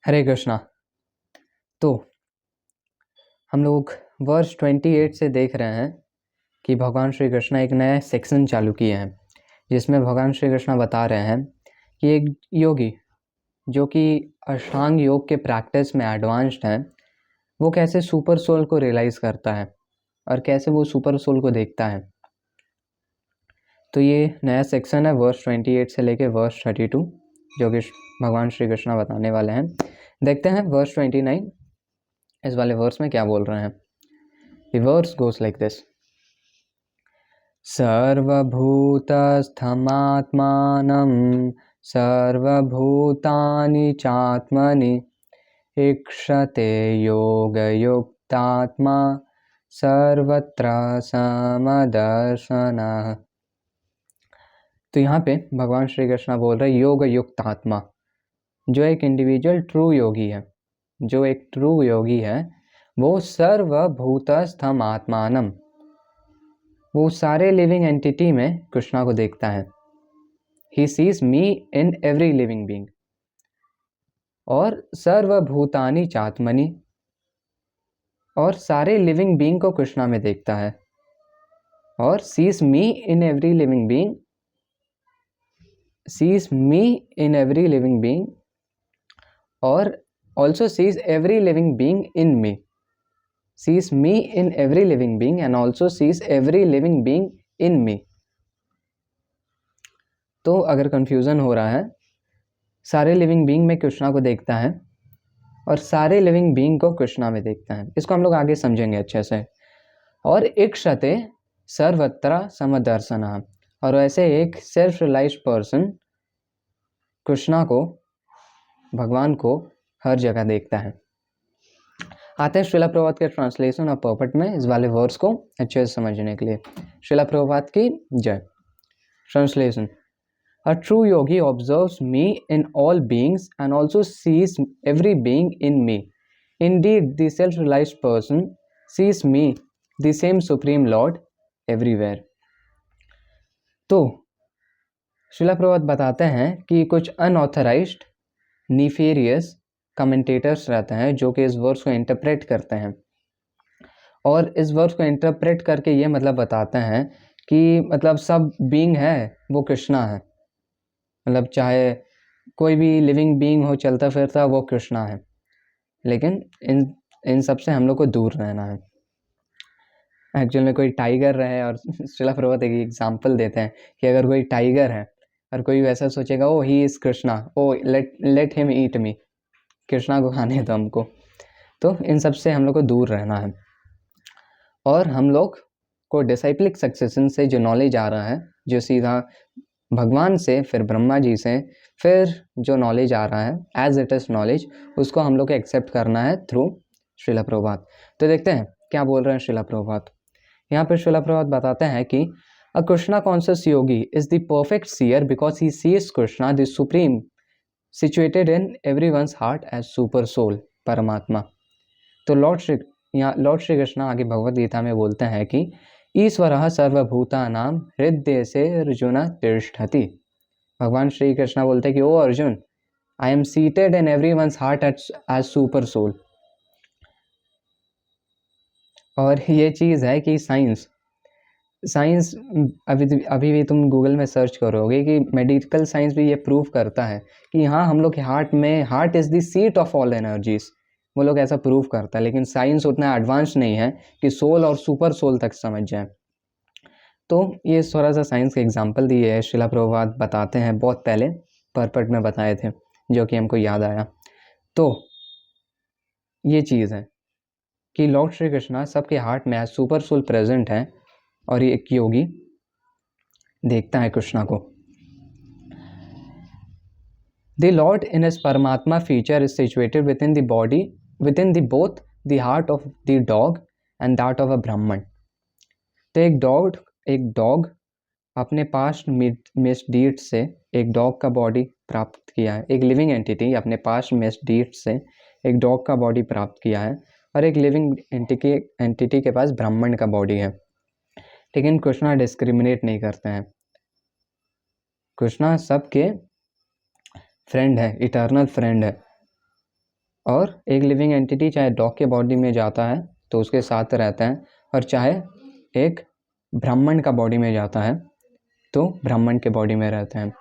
हरे कृष्णा। तो हम लोग वर्ष 28 से देख रहे हैं कि भगवान श्री कृष्ण एक नया सेक्शन चालू किए हैं, जिसमें भगवान श्री कृष्ण बता रहे हैं कि एक योगी जो कि अष्टांग योग के प्रैक्टिस में एडवांस्ड है, वो कैसे सुपर सोल को रियलाइज़ करता है और कैसे वो सुपर सोल को देखता है। तो ये नया सेक्शन है वर्ष 28 से लेके वर्ष 32, जो कि भगवान श्री कृष्ण बताने वाले हैं। देखते हैं वर्ष 29 इस वाले वर्स में क्या बोल रहे हैं। The verse goes like this. सर्वभूतस्थमात्मानं सर्वभूतानि चात्मनि ईक्षते योगयुक्तात्मा सर्वत्र समदर्शनः। तो यहाँ पे भगवान श्री कृष्ण बोल रहे योग युक्त आत्मा, जो एक इंडिविजुअल ट्रू योगी है, जो एक ट्रू योगी है, वो सर्वभूतस्थम आत्मानम, वो सारे लिविंग एंटिटी में कृष्णा को देखता है। He sees me in every living being. और सर्वभूतानि चात्मनि, और सारे लिविंग बीइंग को कृष्णा में देखता है। और sees me in every living being, sees me in every living being, और also sees every living being in me. sees me in every living being and also sees every living being in me। तो अगर confusion हो रहा है, सारे living being में कृष्णा को देखता है और सारे लिविंग बीइंग को कृष्णा में देखता है। इसको हम लोग आगे समझेंगे अच्छे से। और ईक्षते सर्वत्र समदर्शनः, और ऐसे एक सेल्फ रियलाइज्ड पर्सन कृष्णा को, भगवान को हर जगह देखता है। आते हैं श्रीला प्रभुपाद के ट्रांसलेशन और पर्पट में इस वाले वर्ड्स को अच्छे से समझने के लिए। श्रीला प्रभुपाद की जय। Translation. A true yogi observes me in all beings and also sees every being in me. Indeed, the self-realized person sees me, the same Supreme Lord, everywhere. तो श्रीला प्रभुपाद बताते हैं कि कुछ अनऑथराइज्ड नीफेरियस कमेंटेटर्स रहते हैं जो कि इस वर्ड्स को इंटरप्रेट करते हैं, और इस वर्ड्स को इंटरप्रेट करके ये मतलब बताते हैं कि मतलब सब बीइंग है वो कृष्णा है। मतलब चाहे कोई भी लिविंग बीइंग हो, चलता फिरता, वो कृष्णा है। लेकिन इन सब से हम लोग को दूर रहना है। एक्चुअल में कोई टाइगर रहे, और श्रीला प्रभुपाद एक एग्जांपल देते हैं कि अगर कोई टाइगर है और कोई वैसा सोचेगा oh he is Krishna, oh let him eat me, Krishna को खाने दो हमको। तो इन सब से हम लोग को दूर रहना है। और हम लोग को डिसाइप्लिक सक्सेशन से जो नॉलेज आ रहा है, जो सीधा भगवान से, फिर ब्रह्मा जी से, फिर जो नॉलेज आ रहा है एज इट इज नॉलेज, उसको हम लोग को एक्सेप्ट करना है थ्रू श्रीला प्रभुपाद। तो देखते हैं क्या बोल रहे हैं श्रीला प्रभुपाद। यहाँ पर श्रीला प्रभुपाद बताते हैं कि a Krishna conscious yogi is the perfect seer because he sees Krishna the supreme situated in everyone's heart as super soul, Paramatma. तो लॉर्ड श्री कृष्ण आगे भगवद गीता में बोलते हैं कि ईश्वरः सर्वभूतानां हृदय से अर्जुन तिष्ठति। भगवान श्री कृष्ण बोलते हैं कि oh Arjuna, I am seated in everyone's heart as super soul. और ये चीज़ है कि साइंस अभी भी तुम गूगल में सर्च करोगे कि मेडिकल साइंस भी ये प्रूव करता है कि हाँ, हम लोग के heart is the seat of all energies. वो लोग ऐसा प्रूव करता है, लेकिन साइंस उतना एडवांस नहीं है कि सोल और सुपर सोल तक समझ जाए। तो ये थोड़ा सा साइंस के एग्जांपल दिए है, श्रीला प्रभुपाद बताते हैं, बहुत पहले पर्पट में बताए थे, जो कि हमको याद आया। तो ये चीज़ है कि लॉर्ड श्री कृष्णा सबके हार्ट में सुपर सोल प्रेजेंट है, और ये एक योगी देखता है कृष्णा को। The Lord in his Paramatma feature is situated within the body, within the both the heart of the dog and that of a Brahman. तो एक डॉग अपने पास्ट मिसडीड से एक डॉग का बॉडी प्राप्त किया है। एक लिविंग एंटिटी अपने पास्ट मिसडीड से एक डॉग का बॉडी प्राप्त किया है, और एक लिविंग एंटिटी के पास ब्राह्मण का बॉडी है। लेकिन कृष्णा डिस्क्रिमिनेट नहीं करते हैं। कृष्णा सबके फ्रेंड है, इटर्नल फ्रेंड है। और एक लिविंग एंटिटी चाहे डॉग के बॉडी में जाता है तो उसके साथ रहता है, और चाहे एक ब्राह्मण का बॉडी में जाता है तो ब्राह्मण के बॉडी में रहता है।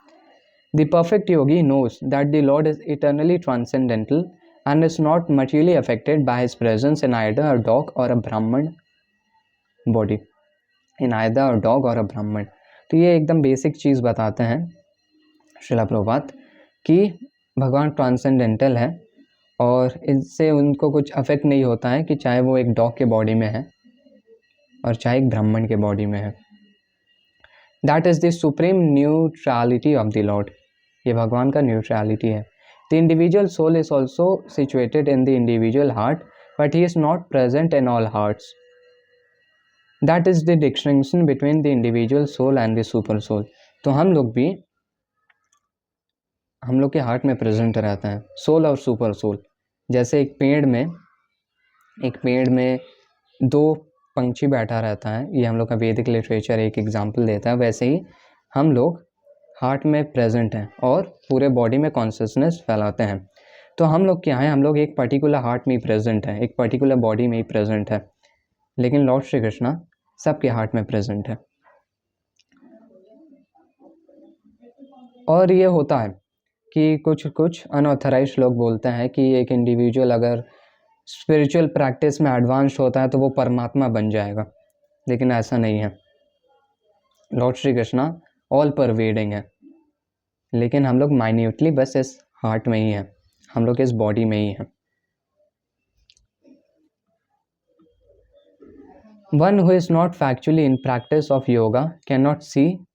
The perfect yogi knows that the Lord is eternally transcendental and is not materially affected by his presence in either a dog or a Brahman body, in either a dog or a Brahman। तो ये एकदम basic चीज़ बताते हैं श्रीला प्रभुपाद कि भगवान transcendental है और इससे उनको कुछ अफेक्ट नहीं होता है कि चाहे वो एक डॉग के बॉडी में है और चाहे एक ब्राह्मण के बॉडी में है। That is the supreme neutrality of the Lord, ये भगवान का न्यूट्रलिटी है। The individual soul is also situated in the individual heart, but he is not present in all hearts. That is the distinction between the individual soul and the super soul। तो हम लोग भी हम लोग के heart में present रहता है सोल और सुपर सोल। जैसे एक पेड़ में दो पंछी बैठा रहता है, ये हम लोग का वैदिक लिटरेचर एक एग्जाम्पल देता है, वैसे ही हम लोग हार्ट में प्रेजेंट हैं और पूरे बॉडी में कॉन्शियसनेस फैलाते हैं। तो हम लोग क्या हैं, हम लोग एक पर्टिकुलर हार्ट में ही प्रेजेंट हैं, एक पर्टिकुलर बॉडी में ही प्रेजेंट है, लेकिन लॉर्ड श्री कृष्णा सबके हार्ट में प्रेजेंट है। और ये होता है कि कुछ अनऑथराइज लोग बोलते हैं कि एक इंडिविजुअल अगर स्पिरिचुअल प्रैक्टिस में एडवांस्ड होता है तो वो परमात्मा बन जाएगा, लेकिन ऐसा नहीं है। Lord Shri Krishna all pervading है, लेकिन हम लोग माइन्यूटली बस इस हार्ट में ही हैं, हम लोग इस बॉडी में ही हैं। One who is not factually in practice of yoga can not see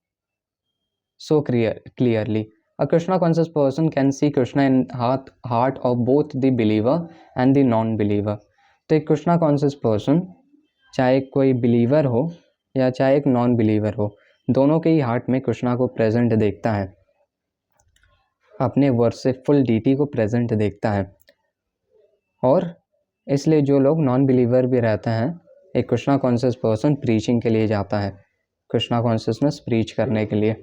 so clearly. A Krishna conscious person can see Krishna in heart of both the believer and the non believer. तो एक कृष्णा कॉन्शियस पर्सन चाहे कोई believer हो या चाहे एक non believer हो, दोनों के ही हार्ट में कृष्णा को प्रेजेंट देखता है, अपने वर्शिपफुल डीटी को प्रेजेंट देखता है। और इसलिए जो लोग नॉन बिलीवर भी रहते हैं, एक कृष्णा कॉन्शियस पर्सन प्रीचिंग के लिए जाता है, कृष्णा कॉन्शियसनेस प्रीच करने के लिए।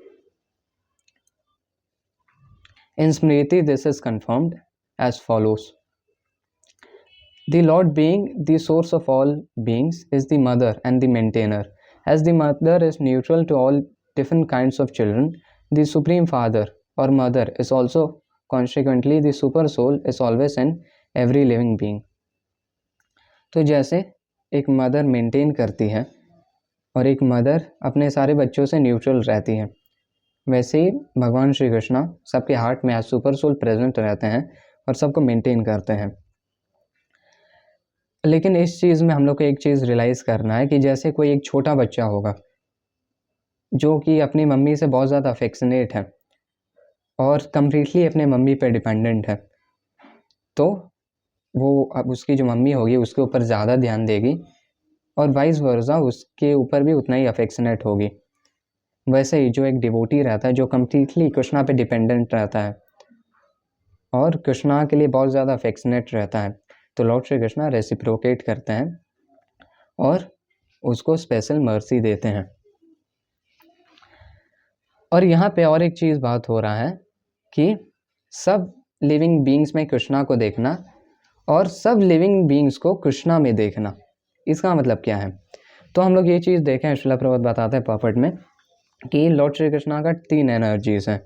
In Smriti this is confirmed as follows. The lord being the source of all beings is the mother and the maintainer. As the mother is neutral to all different kinds of children, the supreme father or mother is also consequently the super soul is always in every living being। तो जैसे एक mother maintain करती है और एक mother अपने सारे बच्चों से न्यूट्रल रहती है, वैसे ही भगवान श्री कृष्णा सबके हार्ट में एज सुपर सोल प्रेजेंट रहते हैं और सबको मेंटेन करते हैं। लेकिन इस चीज़ में हम लोग को एक चीज़ रियलाइज़ करना है कि जैसे कोई एक छोटा बच्चा होगा जो कि अपनी मम्मी से बहुत ज़्यादा अफेक्शनेट है और कम्प्लीटली अपने मम्मी पे डिपेंडेंट है, तो वो अब उसकी जो मम्मी होगी उसके ऊपर ज़्यादा ध्यान देगी और वाइस वर्सा उसके ऊपर भी उतना ही अफेक्शनेट होगी। वैसे ही जो एक डिवोटी रहता है जो कम्प्लीटली कृष्णा पे डिपेंडेंट रहता है और कृष्णा के लिए बहुत ज़्यादा अफेक्शनेट रहता है, तो लॉर्ड श्री कृष्णा रेसिप्रोकेट करते हैं और उसको स्पेशल मर्सी देते हैं। और यहाँ पे और एक चीज़ बात हो रहा है कि सब लिविंग बीइंग्स में कृष्णा को देखना और सब लिविंग बीइंग्स को कृष्णा में देखना, इसका मतलब क्या है? तो हम लोग ये चीज़ देखें, श्रीला प्रभुपाद बताते हैं प्रॉपर्ट में कि लॉर्ड श्री कृष्णा का 3 एनर्जीज हैं,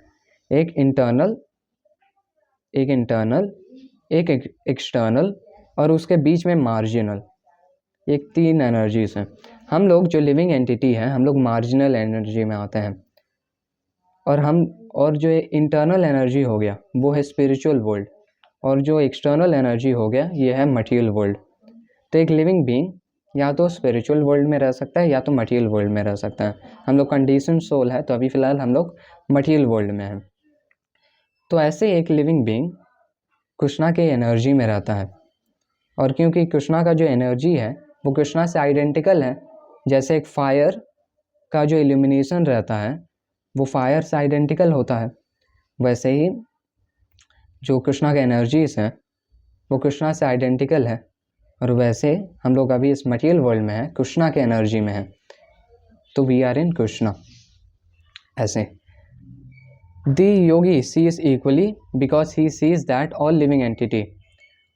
एक इंटरनल, एक एक्सटर्नल और उसके बीच में मार्जिनल, एक 3 एनर्जीज हैं। हम लोग जो लिविंग एंटिटी है हम लोग मार्जिनल एनर्जी में आते हैं और जो इंटरनल एनर्जी हो गया वो है स्पिरिचुअल वर्ल्ड और जो एक्सटर्नल एनर्जी हो गया ये है मटेरियल वर्ल्ड। तो एक लिविंग बीइंग या तो स्पिरिचुअल वर्ल्ड में रह सकता है या तो मटेरियल वर्ल्ड में रह सकता है। हम लोग कंडीशन सोल है तो अभी फ़िलहाल हम लोग मटेरियल वर्ल्ड में हैं। तो ऐसे एक लिविंग बीइंग कृष्णा के एनर्जी में रहता है और क्योंकि कृष्णा का जो एनर्जी है वो कृष्णा से आइडेंटिकल है, जैसे एक फायर का जो इल्यूमिनेशन रहता है वो फायर से आइडेंटिकल होता है, वैसे ही जो कृष्णा के एनर्जीज हैं वो कृष्णा से आइडेंटिकल है और वैसे हम लोग अभी इस मटेरियल वर्ल्ड में हैं, कृष्णा के एनर्जी में हैं, तो वी आर इन कृष्णा। ऐसे the yogi sees equally because he sees that all living entity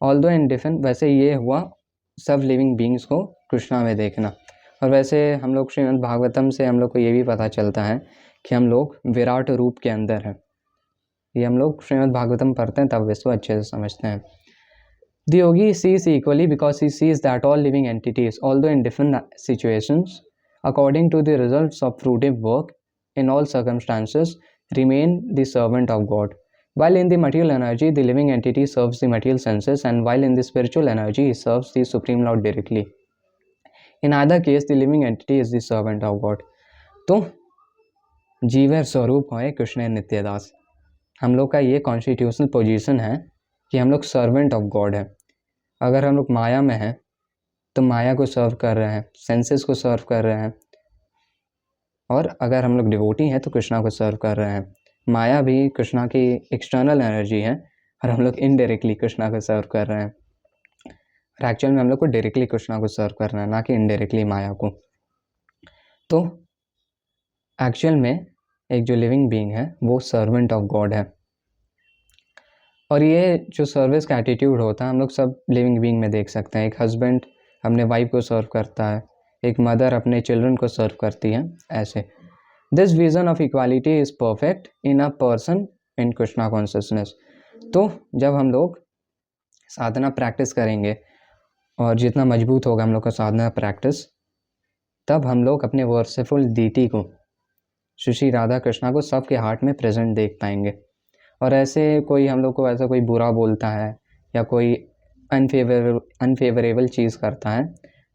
although in different, वैसे ये हुआ सब लिविंग बींग्स को कृष्णा में देखना। और वैसे हम लोग श्रीमद् भागवतम से हम लोग को ये भी पता चलता है कि हम लोग विराट रूप के अंदर हैं। ये हम लोग श्रीमद् भागवतम पढ़ते हैं तब इसको अच्छे से समझते हैं। The yogi sees equally because he sees that all living entities, although in different situations, according to the results of fruitive work in all circumstances, remain the servant of God. While in the material energy, the living entity serves the material senses, and while in the spiritual energy, he serves the Supreme Lord directly. In either case, the living entity is the servant of God. तो जीवर स्वरूप है कृष्ण नित्यदास। हम लोग का ये constitutional position है कि हम लोग सर्वेंट ऑफ गॉड है। अगर हम लोग माया में हैं तो माया को सर्व कर रहे हैं, सेंसेस को सर्व कर रहे हैं, और अगर हम लोग डिवोटी हैं तो कृष्णा को सर्व कर रहे हैं। माया भी कृष्णा की एक्सटर्नल एनर्जी है और हम लोग इनडायरेक्टली कृष्णा को सर्व कर रहे हैं। और एक्चुअल में हम लोग को डायरेक्टली कृष्णा को सर्व करना है, ना कि इनडायरेक्टली माया को। तो एक्चुअल में एक जो लिविंग बीइंग है वो सर्वेंट ऑफ गॉड है। और ये जो सर्विस का एटीट्यूड होता है हम लोग सब लिविंग बीइंग में देख सकते हैं। एक हस्बैंड अपने वाइफ को सर्व करता है, एक मदर अपने चिल्ड्रन को सर्व करती है, ऐसे। This vision of equality is perfect in a person in Krishna consciousness. तो जब हम लोग साधना प्रैक्टिस करेंगे और जितना मजबूत होगा हम लोग का साधना प्रैक्टिस, तब हम लोग अपने वर्सिफुल डीटी को, श्री राधा कृष्णा को सबके हार्ट में प्रेजेंट देख पाएंगे। और ऐसे कोई हम लोग को ऐसा कोई बुरा बोलता है या कोई अनफेवरेबल चीज़ करता है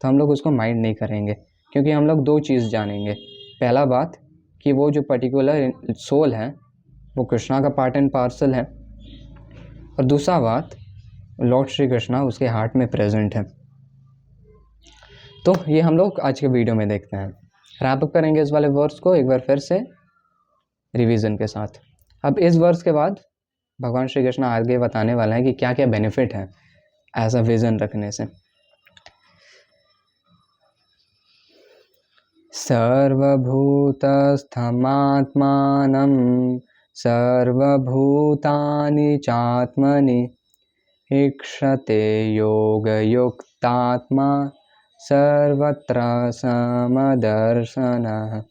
तो हम लोग उसको माइंड नहीं करेंगे, क्योंकि हम लोग दो चीज़ जानेंगे। पहला बात कि वो जो पर्टिकुलर सोल है वो कृष्णा का पार्ट एंड पार्सल है, और दूसरा बात लॉर्ड श्री कृष्णा उसके हार्ट में प्रेजेंट है। तो ये हम लोग आज के वीडियो में देखते हैं। रैप अप करेंगे इस वाले वर्स को एक बार फिर से रिवीजन के साथ। अब इस वर्स के बाद भगवान श्री कृष्ण आगे बताने वाला है कि क्या क्या बेनिफिट है ऐसा विजन रखने से। सर्वभूतस्थमात्मानं सर्वभूतानि चात्मनि ईक्षते योगयुक्तात्मा सर्वत्र समदर्शनः।